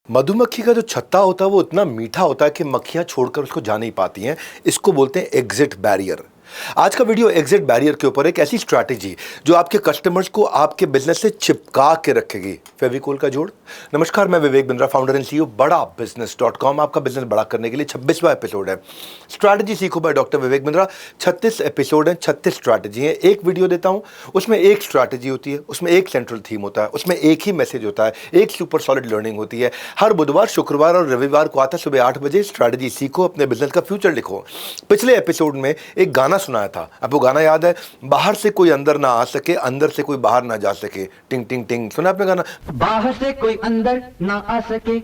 मधुमक्खी का जो छत्ता होता है वो इतना मीठा होता है कि मक्खियां छोड़कर उसको जा नहीं पाती हैं। इसको बोलते हैं एग्जिट बैरियर। आज का वीडियो एग्जिट बैरियर के ऊपर एक ऐसी स्ट्रैटेजी जो आपके कस्टमर्स को आपके बिजनेस से चिपका के रखेगी। फेविकोल का जोड़। नमस्कार, मैं Vivek Bindra, founder and CEO बड़ा बिजनेस.com। आपका बिजनेस बड़ा करने के लिए 26वां एपिसोड है। स्ट्रैटेजी सीखो by doctor Vivek Bindra. 36 episode हैं, 36 स्ट्रैटेजी हैं। एक वीडियो देता हूं, उसमें एक स्ट्रैटेजी होती है, उसमें एक सेंट्रल थीम होता है, उसमें एक ही मैसेज होता है, एक सुपर सॉलिड लर्निंग होती है। हर बुधवार, शुक्रवार और रविवार को आता है सुबह 8 बजे। स्ट्रैटेजी सीखो, अपने बिजनेस का फ्यूचर लिखो। पिछले एपिसोड में एक गाना सुनाया था, आपको गाना याद है? बाहर से कोई अंदर ना आ सके, अंदर से कोई बाहर ना जा सके। टिंग टिंग टिंग, सुना आपने गाना? बाहर से कोई अंदर ना आ सके,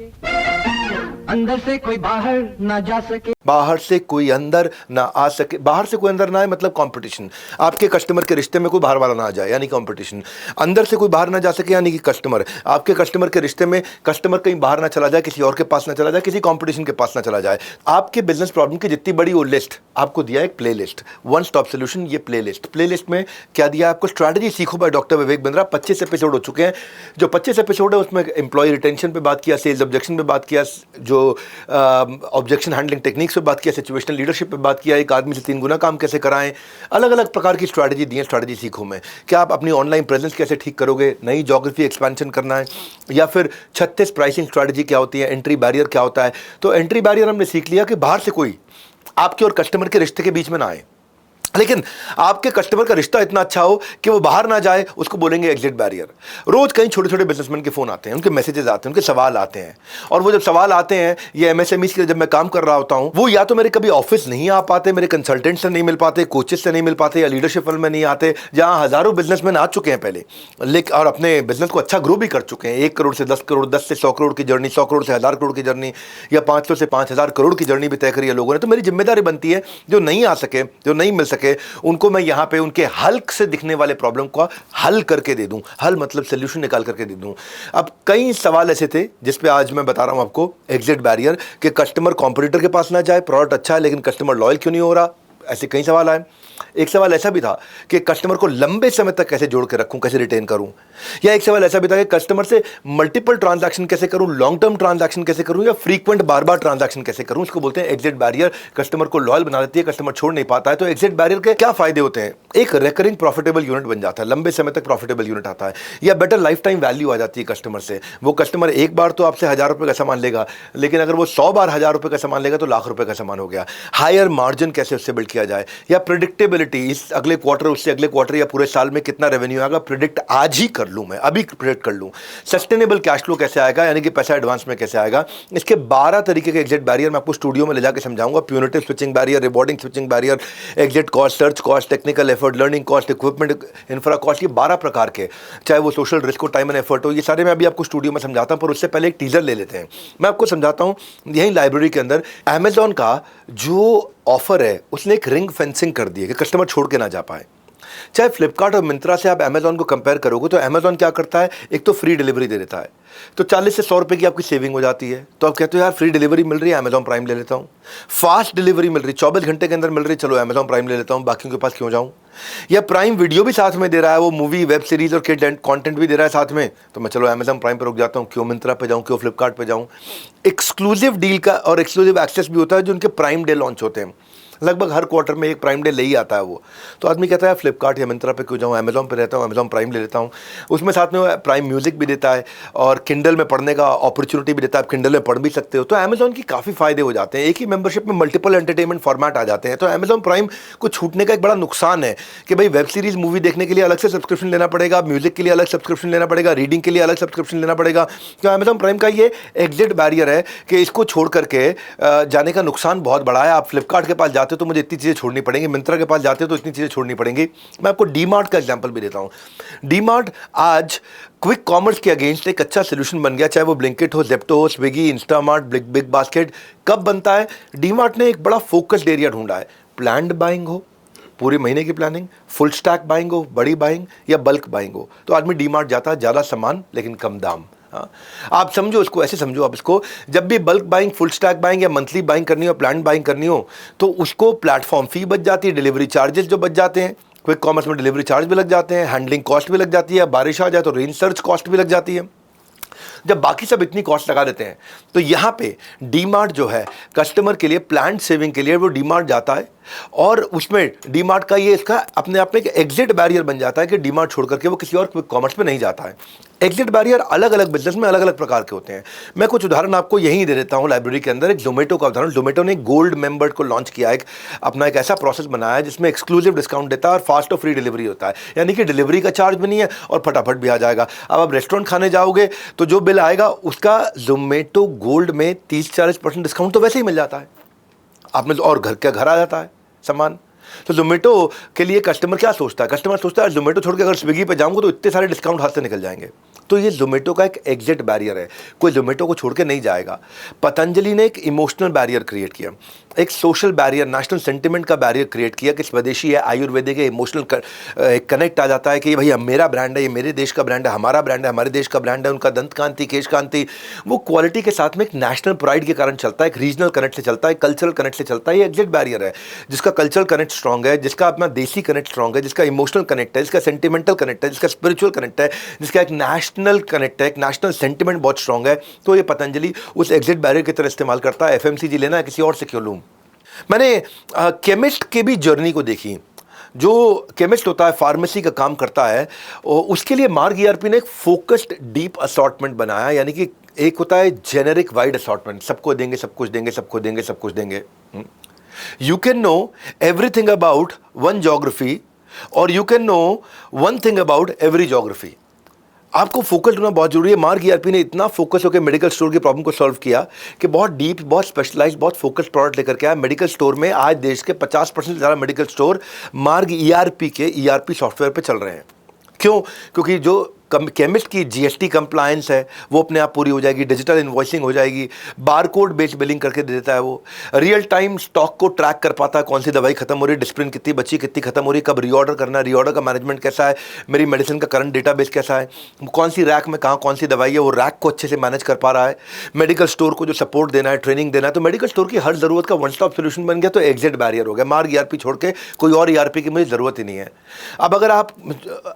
अंदर से कोई बाहर ना जा सके। बाहर से कोई अंदर ना आ सके, बाहर से कोई अंदर ना आए मतलब कंपटीशन। आपके कस्टमर के रिश्ते में कोई बाहर वाला ना आ जाए, यानी कंपटीशन। अंदर से कोई बाहर ना जा सके, यानी कि कस्टमर। आपके कस्टमर के रिश्ते में कस्टमर कहीं बाहर ना चला जाए, किसी और के पास ना चला जाए, किसी कंपटीशन के पास ना चला जाए। आपके बिजनेस प्रॉब्लम की जितनी बड़ी वो लिस्ट आपको दिया, एक play list, one stop solution. ये प्ले लिस्ट में क्या दिया आपको? स्ट्रैटेजी सीखो by doctor Vivek Bindra. 25 episode हो चुके हैं। जो 25 एपिसोड है उसमें एम्प्लॉय रिटेंशन पे बात किया, सेल्स ऑब्जेक्शन पे बात किया, जो ऑब्जेक्शन हैंडलिंग टेक्निक्स पे बात किया, सिचुएशनल लीडरशिप पे बात किया, एक आदमी से 3 गुना काम कैसे कराएं। अलग अलग प्रकार की स्ट्रैटेजी दी है स्ट्रैटेजी सीखो में। क्या आप अपनी ऑनलाइन प्रेजेंस कैसे ठीक करोगे, नई ज्योग्राफी एक्सपेंशन करना है, या फिर 36 प्राइसिंग स्ट्रैटेजी क्या होती है, एंट्री बैरियर क्या होता है। तो एंट्री बैरियर हमने सीख लिया कि बाहर से कोई आपके और कस्टमर के रिश्ते के बीच में ना आए, लेकिन आपके कस्टमर का रिश्ता इतना अच्छा हो कि वो बाहर ना जाए, उसको बोलेंगे एग्जिट बैरियर। रोज कई छोटे छोटे बिजनेसमैन के फोन आते हैं, उनके मैसेजेस आते हैं, उनके सवाल आते हैं। और वो जब सवाल आते हैं, ये एमएसएमईज के लिए जब मैं काम कर रहा होता हूं, वो या तो मेरे कभी ऑफिस नहीं आ पाते, मेरे कंसल्टेंट से नहीं मिल पाते, कोचेस से नहीं मिल पाते, या लीडरशिप फॉर्म में नहीं आते, जहां हजारों बिजनेसमैन आ चुके हैं पहले, लेकिन और अपने बिजनेस को अच्छा ग्रो भी कर चुके हैं। 1 करोड़ से 10 करोड़, 10 से 100 करोड़ की जर्नी, 100 करोड़ से 1000 करोड़ की जर्नी, या 500 से 5000 करोड़ की जर्नी भी तय करी है लोगों ने। तो मेरी जिम्मेदारी बनती है, जो नहीं आ सके, जो नहीं मिल सके, उनको यहां पे उनके हल्क से दिखने वाले प्रॉब्लम को हल करके दे दूं। हल मतलब सोल्यूशन निकाल करके दे दूं। अब कई सवाल ऐसे थे जिस पे आज मैं बता रहा हूं आपको एग्जिट बैरियर, कि कस्टमर कॉम्पिटिटर के पास ना जाए, प्रोडक्ट अच्छा है लेकिन कस्टमर लॉयल क्यों नहीं हो रहा। ऐसे कई सवाल आए। एक सवाल ऐसा भी था कि कस्टमर को लंबे समय तक कैसे जोड़ के रखूं, कैसे रिटेन करूं। या एक सवाल ऐसा भी था कि कस्टमर से मल्टीपल ट्रांजैक्शन कैसे करूं, लॉन्ग टर्म ट्रांजैक्शन कैसे करूं, या फ्रीक्वेंट बार बार ट्रांजैक्शन कैसे करूं। इसको बोलते हैं एग्जिट बैरियर। कस्टमर को लॉयल बना देती है, कस्टमर छोड़ नहीं पाता है। तो एग्जिट बैरियर के क्या फायदे होते हैं? एक रिकरिंग प्रॉफिटेबल यूनिट बन जाता है, लंबे समय तक प्रॉफिटेबल यूनिट आता है, या बेटर लाइफ टाइम वैल्यू आ जाती है कस्टमर से। वो कस्टमर एक बार तो आपसे 1000 रुपए का सामान लेगा, लेकिन अगर वो 100 बार 1000 रुपए का सामान लेगा तो लाख रुपए का सामान हो गया। हायर मार्जिन कैसे उससे बिल्ड किया जाए, या प्रिडिक्टेबिलिटी, इस अगले क्वार्टर, उससे अगले क्वार्टर या पूरे साल में कितना रेवेन्यू आएगा, प्रिडिक्ट आज ही कर लूं, मैं अभी प्रिडिक्ट कर लूं। सस्टेनेबल कैश फ्लो कैसे आएगा, यानी कि पैसा एडवांस में कैसे आएगा। इसके 12 तरीके के एग्जिट बैरियर मैं आपको स्टूडियो में ले जाकर समझाऊंगा। Punitive switching barrier, rewarding switching barrier, exit cost, search cost, technical effort, learning cost, equipment, infra cost, ये 12 प्रकार के, चाहे वो सोशल रिस्क हो, टाइम एंड एफर्ट हो, ये सारे मैं अभी आपको स्टूडियो में समझाता हूं। पर उससे पहले एक टीजर ले लेते हैं, मैं आपको समझाता हूं। यही लाइब्रेरी के अंदर अमेजॉन का जो ऑफर है, उसने एक रिंग फेंसिंग कर दी है कि कस्टमर छोड़ के ना जा पाए। चाहे फ्लिपकार्ट और मिंत्रा से आप अमेजॉन को कंपेयर करोगे तो अमेजॉन क्या करता है, एक तो फ्री डिलीवरी दे देता है, तो 40 से 100 रुपए की आपकी सेविंग हो जाती है। तो आप कहते हो यार फ्री डिलीवरी मिल रही है, अमेजॉन प्राइम ले लेता हूं। फास्ट डिलीवरी मिल रही, 24 घंटे के अंदर मिल रही, चलो अमेजॉन प्राइम ले लेता हूं, बाकियों के पास क्यों जाऊं। या प्राइम वीडियो भी साथ में दे रहा है, वो मूवी, वेब सीरीज और किड कंटेंट भी दे रहा है साथ में, तो मैं चलो अमेजॉन प्राइम पर रुक जाता हूं, क्यों मिंत्रा पे जाऊं, क्यों फ्लिपकार्ट पे जाऊं। एक्सक्लूसिव डील का और एक्सक्लूसिव एक्सेस भी होता है जो उनके प्राइम डे लॉन्च होते हैं। लगभग हर क्वार्टर में एक प्राइम डे ले ही आता है वो। तो आदमी कहता है फ्लिपकार्ट या मिंत्रा पे क्यों जाऊँ, अमेजॉन पे रहता हूँ, अमेजॉन प्राइम ले लेता हूँ। उसमें साथ में प्राइम म्यूजिक भी देता है और किंडल में पढ़ने का अपॉर्चुनिटी भी देता है, आप किंडल में पढ़ भी सकते हो। तो अमेजॉन की काफ़ी फायदे हो जाते हैं। एक ही मेंबरशिप में मल्टीपल एंटरटेनमेंट फॉर्मेट आ जाते हैं। तो अमेजॉन प्राइम को छूटने का एक बड़ा नुकसान है कि भाई वेब सीरीज, मूवी देखने के लिए अलग से सब्सक्रिप्शन लेना पड़ेगा, म्यूजिक के लिए अलग सब्सक्रिप्शन लेना पड़ेगा, रीडिंग के लिए अलग सब्सक्रिप्शन लेना पड़ेगा। तो अमेजॉन प्राइम का ये एग्जिट बैरियर है कि इसको छोड़ करके जाने का नुकसान बहुत बड़ा है। आप फ्लिपकार्ट के पास जाते हो तो मुझे इतनी चीज़ें छोड़नी पड़ेंगी, मिंत्रा के पास जाते हो तो इतनी चीज़ें छोड़नी पड़ेंगी। मैं आपको डीमार्ट का एग्जांपल भी देता हूं। डीमार्ट आज क्विक कॉमर्स के अगेंस्ट एक अच्छा सोल्यूशन बन गया, चाहे वो ब्लिंकिट हो, जेप्टो हो, स्विगी, इंस्टामार्ट, बिग बास्केट। कब बनता है? डीमार्ट ने एक बड़ा फोकस्ड एरिया ढूंढा है। प्लान्ड बाइंग हो, पूरे महीने की प्लानिंग, फुल स्टैक बाइंग हो, बड़ी बाइंग, या बल्क बाइंग हो, तो आदमी डीमार्ट जाता है। ज़्यादा सामान लेकिन कम दाम। हाँ, आप समझो इसको, ऐसे समझो आप इसको, जब भी bulk buying, full stack buying या मंथली बाइंग करनी हो, प्लान बाइंग करनी हो, तो उसको प्लेटफॉर्म फी बच जाती है, डिलीवरी चार्जेस जो बच जाते हैं, क्विक कॉमर्स में डिलीवरी चार्ज भी लग जाते हैं, हैंडलिंग कॉस्ट भी लग जाती है, बारिश आ जाए तो रेन सर्च कॉस्ट भी लग जाती है। जब बाकी सब इतनी कॉस्ट लगा देते हैं। तो यहाँ पे डीमार्ट जो है कस्टमर के लिए प्लान सेविंग के लिए वो डीमार्ट जाता है, और उसमें डीमार्ट का ये इसका अपने आप में एक एग्जिट बैरियर बन जाता है कि डीमार्ट छोड़ करके वो किसी और कॉमर्स में नहीं जाता है। एग्जिट बैरियर अलग अलग बिजनेस में अलग अलग प्रकार के होते हैं। मैं कुछ उदाहरण आपको यहीं दे देता हूं लाइब्रेरी के अंदर। एक जोमेटो का उदाहरण, जोमेटो ने गोल्ड मेंबर को लॉन्च किया, एक अपना एक ऐसा प्रोसेस बनाया है जिसमें एक्सक्लूसिव डिस्काउंट देता है और फास्ट और फ्री डिलीवरी होता है, यानी कि डिलीवरी का चार्ज भी नहीं है और फटाफट भी आ जाएगा। अब आप रेस्टोरेंट खाने जाओगे तो जो बिल आएगा उसका जोमेटो गोल्ड में 30-40% डिस्काउंट तो वैसे ही मिल जाता है आप में, और घर आ जाता है सामान। तो जोमेटो के लिए कस्टमर क्या सोचता है? कस्टमर सोचता है जोमेटो छोड़ के अगर स्विगी पे जाऊंगा तो इतने सारे डिस्काउंट हाथ से निकल जाएंगे। तो ये जोमेटो का एक एग्जिट बैरियर है, कोई जोमेटो को छोड़ के नहीं जाएगा। पतंजलि ने एक इमोशनल बैरियर क्रिएट किया, एक सोशल बैरियर, नेशनल सेंटिमेंट का बैरियर क्रिएट किया कि स्वदेशी है, आयुर्वेदिक है, इमोशनल कनेक्ट आ जाता है कि भाई मेरा ब्रांड है, ये मेरे देश का ब्रांड है, हमारा ब्रांड है, हमारे देश का ब्रांड है। उनका दंत कांति, केश कांति, वो क्वालिटी के साथ में एक नेशनल प्राइड के कारण चलता है, एक रीजनल कनेक्ट से चलता है, कल्चरल कनेक्ट से चलता है। ये एग्जिट बैरियर है, जिसका कल्चरल कनेक्ट स्ट्रॉन्ग है, जिसका अपना देसी कनेक्ट स्ट्रॉन्ग है, जिसका इमोशनल कनेक्ट है, जिसका सेंटिमेंटल कनेक्ट है, जिसका स्पिरिचुअल कनेक्ट है, जिसका एक नेशनल कनेक्ट है, एक नेशनल सेंटिमेंट बहुत स्ट्रॉन्ग है। तो ये पतंजलि उस एग्जिट बैरियर की तरह इस्तेमाल करता है। एफएमसीजी लेना है, किसी और से क्यों लूं? मैंने केमिस्ट की भी जर्नी को देखी। जो केमिस्ट होता है, फार्मेसी का काम करता है, उसके लिए मार्ग ईआरपी ने एक फोकस्ड डीप असॉर्टमेंट बनाया, यानी कि एक होता है जेनेरिक वाइड असॉर्टमेंट, सबको देंगे, सब कुछ देंगे, सबको देंगे, सब कुछ देंगे। You can know everything about one geography और you can know one thing about every geography. आपको फोकस होना बहुत जरूरी है। मार्ग ईआरपी ने इतना फोकस होकर मेडिकल स्टोर की प्रॉब्लम को सॉल्व किया कि बहुत डीप, बहुत स्पेशलाइज्ड, बहुत फोकस प्रोडक्ट लेकर के आया मेडिकल स्टोर में। आज देश के 50% से ज़्यादा मेडिकल स्टोर मार्ग ईआरपी के ईआरपी सॉफ्टवेयर पे चल रहे हैं। क्यों? क्योंकि जो केमिस्ट की जीएसटी कंप्लायंस है वो अपने आप पूरी हो जाएगी, डिजिटल इन्वॉइसिंग हो जाएगी, बारकोड बेस्ड बिलिंग करके दे देता है, वो रियल टाइम स्टॉक को ट्रैक कर पाता है, कौन सी दवाई खत्म हो रही है, डिस्प्रिन कितनी बची, कितनी खत्म हो रही है, कब रीऑर्डर करना है, रीऑर्डर का मैनेजमेंट कैसा है, मेरी मेडिसिन का करंट डेटाबेस कैसा है, कौन सी रैक में कहाँ कौन सी दवाई है, वो रैक को अच्छे से मैनेज कर पा रहा है। मेडिकल स्टोर को जो सपोर्ट देना है, ट्रेनिंग देना है, तो मेडिकल स्टोर की हर जरूरत का वन स्टॉप सोल्यूशन बन गया। तो एग्जिट बैरियर हो गया, मार्ग ईआरपी छोड़ के कोई और ईआरपी की मुझे जरूरत ही नहीं है। अब अगर आप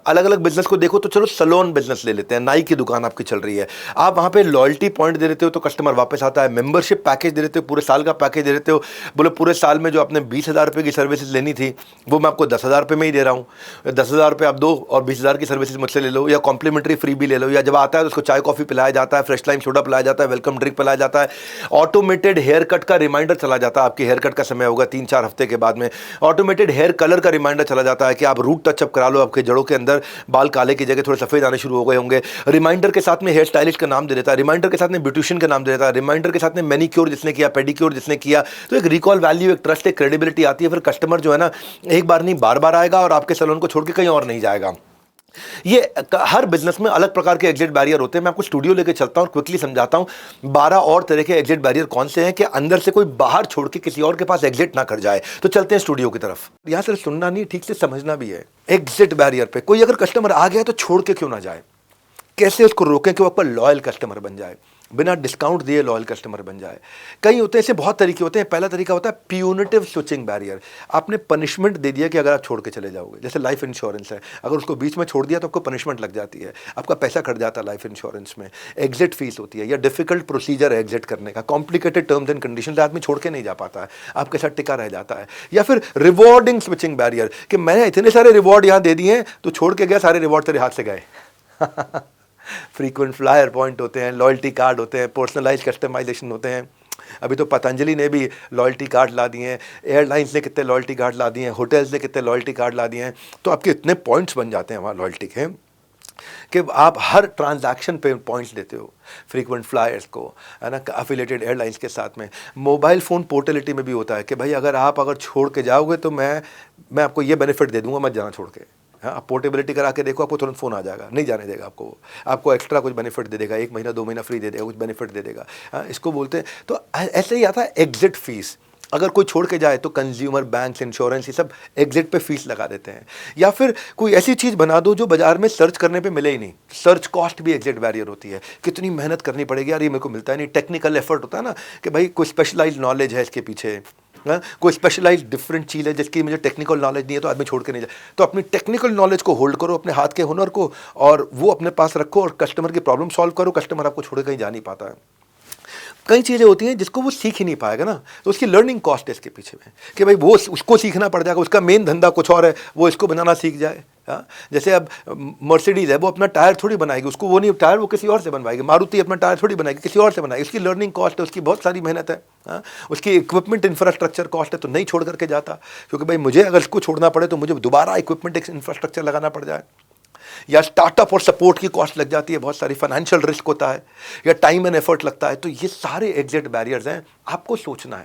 अलग अलग बिजनेस को देखो तो चलो सलोन बिजनेस ले लेते हैं, नाई की दुकान आपकी चल रही है, आप वहां पे लॉयल्टी पॉइंट दे देते हो तो कस्टमर वापस आता है, मेंबरशिप पैकेज दे देते हो, पूरे साल का पैकेज दे देते हो, बोले पूरे साल में जो आपने 20,000 रुपये की सर्विसेज लेनी थी वो मैं आपको 10,000 रुपये में ही दे रहा हूँ, 10,000 रुपये आप दो और 20,000 की सर्विसेज मुझसे ले लो, या कॉम्प्लीमेंट्री फ्री भी ले लो, या जब आता है तो उसको चाय कॉफ़ी पिलाया जाता है, फ्रेश लाइम सोडा पिलाया जाता है, वेलकम ड्रिंक पिलाया जाता है, ऑटोमेटेड हेयर कट का रिमाइंडर चला जाता है, आपके हेयर कट का समय होगा 3-4 हफ्ते के बाद में, ऑटोमेटेड हेयर कलर का रिमाइंडर चला जाता है कि आप रूट टचअप करा लो, आपके जड़ों के अंदर बाल काले की जगह थोड़े सफ़ेद आने शुरू हो गए होंगे। रिमाइंडर के साथ में हेयर स्टाइलिस्ट का नाम दे देता है, रिमाइंडर के साथ में ब्यूटिशियन का नाम दे देता है, रिमाइंडर के साथ में मैनीक्योर जिसने किया, पेडिक्योर जिसने किया। तो एक रिकॉल वैल्यू, एक ट्रस्ट, एक क्रेडिबिलिटी आती है। फिर कस्टमर जो है ना एक बार नहीं बार बार आएगा और आपके सैलून को छोड़ के कहीं और नहीं जाएगा। ये हर बिजनेस में अलग प्रकार के एग्जिट बैरियर होते हैं। मैं आपको स्टूडियो लेके चलता हूं और क्विकली समझाता हूं 12 और तरह के एग्जिट बैरियर कौन से हैं कि अंदर से कोई बाहर छोड़ के किसी और के पास एग्जिट ना कर जाए। तो चलते हैं स्टूडियो की तरफ। यहां सिर्फ सुनना नहीं, ठीक से समझना भी है। एग्जिट बैरियर पे कोई अगर कस्टमर आ गया तो छोड़ के क्यों ना जाए, कैसे उसको रोकें कि वो आपका लॉयल कस्टमर बन जाए, बिना डिस्काउंट दिए लॉयल कस्टमर बन जाए। कई होते हैं, ऐसे बहुत तरीके होते हैं। पहला तरीका होता है प्यूनिटिव स्विचिंग बैरियर। आपने पनिशमेंट दे दिया कि अगर आप छोड़ के चले जाओगे, जैसे लाइफ इंश्योरेंस है, अगर उसको बीच में छोड़ दिया तो आपको पनिशमेंट लग जाती है, आपका पैसा कट जाता है लाइफ इंश्योरेंस में। एग्जिट फीस होती है, या डिफिकल्ट प्रोसीजर है एग्जिट करने का, कॉम्प्लिकेटेड टर्म्स एंड कंडीशन, आदमी छोड़ के नहीं जा पाता है, आपके साथ टिका रह जाता है। या फिर रिवॉर्डिंग स्विचिंग बैरियर कि मैंने इतने सारे रिवॉर्ड यहाँ दे दिए हैं, तो छोड़ के गया, सारे रिवॉर्ड तेरे हाथ से गए। फ्रीक्वेंट फ्लायर पॉइंट होते हैं, लॉयल्टी कार्ड होते हैं, पर्सनलाइज कस्टमाइजेशन होते हैं। अभी तो पतंजलि ने भी लॉयल्टी कार्ड ला दिए हैं, एयरलाइंस ने कितने लॉयल्टी कार्ड ला दिए हैं, होटल्स ने कितने लॉयल्टी कार्ड ला दिए हैं। तो आपके इतने पॉइंट्स बन जाते हैं वहाँ लॉयल्टी के कि आप हर ट्रांजैक्शन पे पॉइंट्स देते हो। फ्रीक्वेंट फ्लायर्स को, है ना, अफिलेटेड एयरलाइंस के साथ में। मोबाइल फ़ोन पोर्टेलिटी में भी होता है कि भाई अगर छोड़ के जाओगे तो मैं आपको ये बेनिफिट दे दूंगा, मत जाना छोड़ के। हाँ, आप पोर्टेबिलिटी करा के देखो, आपको तुरंत फ़ोन आ जाएगा, नहीं जाने देगा आपको एक्स्ट्रा कुछ बेनिफिट दे देगा, 1 महीना 2 महीना फ्री दे देगा, कुछ बेनिफिट दे देगा। हाँ, इसको बोलते हैं। तो ऐसे ही आता है एग्जिट फीस। अगर कोई छोड़ के जाए तो कंज्यूमर, बैंक्स, इंश्योरेंस, ये सब एग्जिट पे फीस लगा देते हैं। या फिर कोई ऐसी चीज़ बना दो जो बाजार में सर्च करने पे मिले ही नहीं। सर्च कॉस्ट भी एग्जिट बैरियर होती है, कितनी मेहनत करनी पड़ेगी यार, ये मेरे को मिलता है नहीं। टेक्निकल एफर्ट होता है ना कि भाई कोई स्पेशलाइज्ड नॉलेज है इसके पीछे, हाँ, कोई स्पेशलाइज डिफरेंट चीज़ है जिसकी मुझे टेक्निकल नॉलेज नहीं है तो आदमी छोड़ के नहीं जाए। तो अपनी टेक्निकल नॉलेज को होल्ड करो, अपने हाथ के हुनर को, और वो अपने पास रखो और कस्टमर की प्रॉब्लम सॉल्व करो। कस्टमर आपको छोड़ के कहीं जा नहीं पाता है। कई चीज़ें होती हैं जिसको वो सीख ही नहीं पाएगा ना, तो उसकी लर्निंग कॉस्ट है इसके पीछे में कि भाई वो उसको सीखना पड़ जाएगा, उसका मेन धंधा कुछ और है, वो इसको बनाना सीख जाए। हाँ, जैसे अब मर्सिडीज़ है, वो अपना टायर थोड़ी बनाएगी, उसको वो नहीं टायर वो किसी और से बनवाएगी। मारुति अपना टायर थोड़ी बनाएगी, किसी और से बनाएगी। उसकी लर्निंग कॉस्ट है, उसकी बहुत सारी मेहनत है। हाँ, उसकी इक्विपमेंट इंफ्रास्ट्रक्चर कॉस्ट है, तो नहीं छोड़ करके जाता, क्योंकि भाई मुझे अगर इसको छोड़ना पड़े तो मुझे दोबारा इक्विपमेंट इंफ्रास्ट्रक्चर लगाना पड़ जाए, या स्टार्टअप और सपोर्ट की कॉस्ट लग जाती है, बहुत सारी फाइनेंशियल रिस्क होता है, या टाइम एंड एफर्ट लगता है। तो ये सारे एग्जिट बैरियर्स हैं, आपको सोचना है।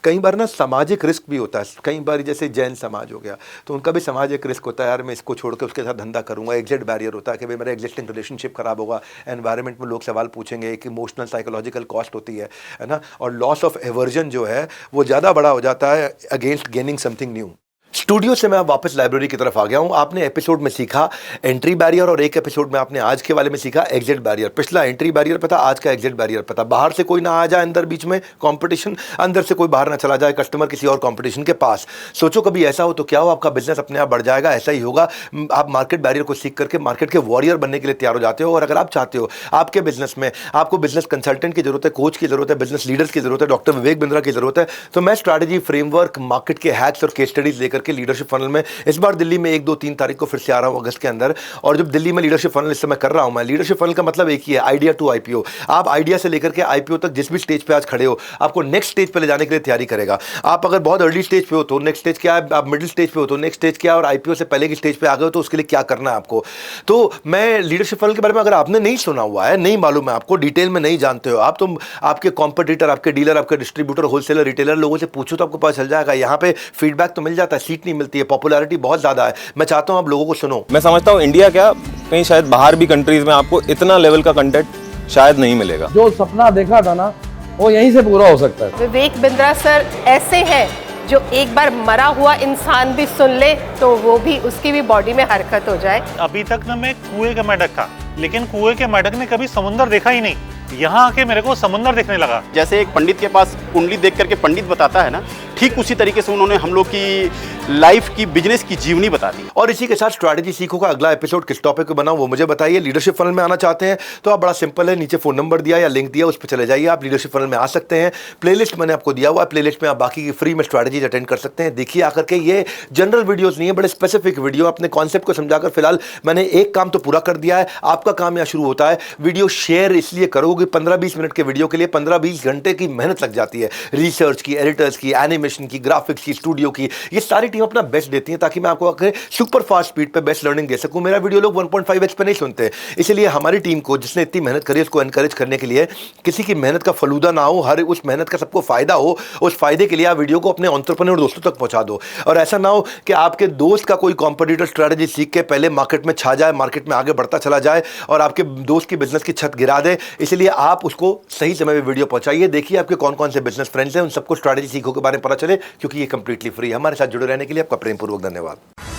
कई बार ना सामाजिक रिस्क भी होता है। कई बार जैसे जैन समाज हो गया तो उनका भी सामाजिक रिस्क होता है, यार मैं इसको छोड़ के उसके साथ धंधा करूंगा। एग्जिट बैरियर होता है कि भाई मेरा एग्जिस्टिंग रिलेशनशिप खराब होगा, एनवायरनमेंट में लोग सवाल पूछेंगे, एक इमोशनल साइकोलॉजिकल कॉस्ट होती है ना, और लॉस ऑफ एवर्जन जो है वो ज़्यादा बड़ा हो जाता है against gaining something new. Studio से मैं अब वापस लाइब्रेरी की तरफ आ गया हूं। आपने एपिसोड में सीखा एंट्री बैरियर, और एक एपिसोड में आपने आज के वाले में सीखा एग्जिट बैरियर। पिछला एंट्री बैरियर पता, आज का एग्जिट बैरियर पता। बाहर से कोई ना आ जाए अंदर, बीच में कंपटीशन, अंदर से कोई बाहर ना चला जाए कस्टमर किसी और कंपटीशन के पास। सोचो कभी ऐसा हो तो क्या हो, आपका बिजनेस अपने आप बढ़ जाएगा। ऐसा ही होगा, आप मार्केट बैरियर को सीख करके मार्केट के वॉरियर बनने के लिए तैयार हो जाते हो। और अगर आप चाहते हो आपके बिजनेस में आपको बिजनेस कंसल्टेंट की जरूरत है, कोच की जरूरत है, बिजनेस लीडर्स की जरूरत है, डॉक्टर विवेक बिंद्रा की जरूरत है, तो मैं स्ट्रैटेजी, फ्रेमवर्क, मार्केट के हैक्स और केस स्टडीज लेकर के लीडरशिप फनल में इस बार दिल्ली में 1, 2, 3 तारीख को फिर से आ रहा हूं अगस्त के अंदर। और जब दिल्ली में लीडरशिप फनल इस समय कर रहा हूं मैं, लीडरशिप फनल का मतलब एक ही है, आइडिया टू आईपीओ। आप आइडिया से लेकर के आईपीओ तक जिस भी स्टेज पे आज खड़े हो, आपको नेक्स्ट स्टेज पे ले जाने के लिए तैयारी करेगा। आप अगर बहुत अर्ली स्टेज पे हो तो नेक्स्ट स्टेज क्या है, आप मिडिल स्टेज पे हो तो नेक्स्ट स्टेज क्या है, और आईपीओ से पहले की स्टेज पे आ गए हो तो उसके लिए क्या करना है आपको। तो मैं लीडरशिप फनल के बारे में अगर आपने नहीं सुना हुआ है, नहीं मालूम है आपको, डिटेल में नहीं जानते हो आप, तो आपके कॉम्पिटिटर, आपके डीलर, आपके डिस्ट्रीब्यूटर, होलसेलर, रिटेलर लोगों से पूछो तो आपको पता चल जाएगा। यहाँ पे फीडबैक तो मिल जाता है, सीट नहीं मिलती है, पॉपुलैरिटी बहुत ज्यादा है। मैं चाहता हूं आप लोगों को सुनो। मैं समझता हूं इंडिया क्या, कहीं शायद बाहर भी कंट्रीज में आपको इतना लेवल का कंटेंट शायद नहीं मिलेगा। जो सपना देखा था ना, वो यहीं से पूरा हो सकता है। विवेक बिंद्रा सर ऐसे हैं जो एक बार मरा हुआ इंसान भी सुन ले तो वो भी, उसकी भी बॉडी में हरकत हो जाए। अभी तक ना मैं कुएं का मेंढक था, लेकिन कुएं के मेंढक ने कभी समुंदर देखा ही नहीं। यहाँ आके मेरे को समुंदर देखने लगा। जैसे एक पंडित के पास कुंडली देख करके पंडित बताता है ना, ठीक उसी तरीके से उन्होंने हम लोग की लाइफ की, बिजनेस की जीवनी बता दी। और इसी के साथ स्ट्रैटेजी सीखो का अगला एपिसोड किस टॉपिक पे बनाऊं वो मुझे बताइए। लीडरशिप फनल में आना चाहते हैं तो आप, बड़ा सिंपल है, नीचे फोन नंबर दिया या लिंक दिया, उस पर चले जाइए, आप लीडरशिप फनल में आ सकते हैं। प्लेलिस्ट मैंने आपको दिया हुआ है, प्लेलिस्ट में आप बाकी की फ्री में स्ट्रैटेजीज अटेंड कर सकते हैं। देखिए आकर के, ये जनरल वीडियोस नहीं है, बड़े स्पेसिफिक वीडियो, अपने कॉन्सेप्ट को समझाकर। फिलहाल मैंने एक काम तो पूरा कर दिया है, आपका काम यहाँ शुरू होता है। वीडियो शेयर इसलिए करोगे, 15-20 मिनट के वीडियो के लिए 15-20 घंटे की मेहनत लग जाती है, रिसर्च की, एडिटर्स की, एनिमेशन की, ग्राफिक्स की, स्टूडियो की। ये सारी टीम अपना बेस्ट देती है ताकि मैं आपको सुपर फास्ट स्पीड पे बेस्ट लर्निंग दे सकूं। मेरा वीडियो लोग 1.5x पे नहीं सुनते, इसलिए हमारी टीम को, जिसने इतनी मेहनत करी, उसको एनकरेज करने के लिए, किसी की मेहनत का फलूदा ना हो, हर उस मेहनत का सबको फायदा हो, उस फायदे के लिए आप वीडियो को अपने एंटरप्रेन्योर दोस्तों तक पहुंचा दो। और ऐसा ना हो कि आपके दोस्त का कोई कॉम्पिटिटर स्ट्रैटेजी सीख के पहले मार्केट में छा जाए, मार्केट में आगे बढ़ता चला जाए और आपके दोस्त की बिजनेस की छत गिरा दे। इसलिए आप उसको सही समय में वीडियो पहुंचाइए। देखिए आपके कौन कौन से बिजनेस फ्रेंड्स हैं, उन सबको स्ट्रैटेजी सीखो के बारे में पता चले, क्योंकि ये कंप्लीटली फ्री है। हमारे साथ जुड़े रहने के लिए आपका प्रेमपूर्वक धन्यवाद।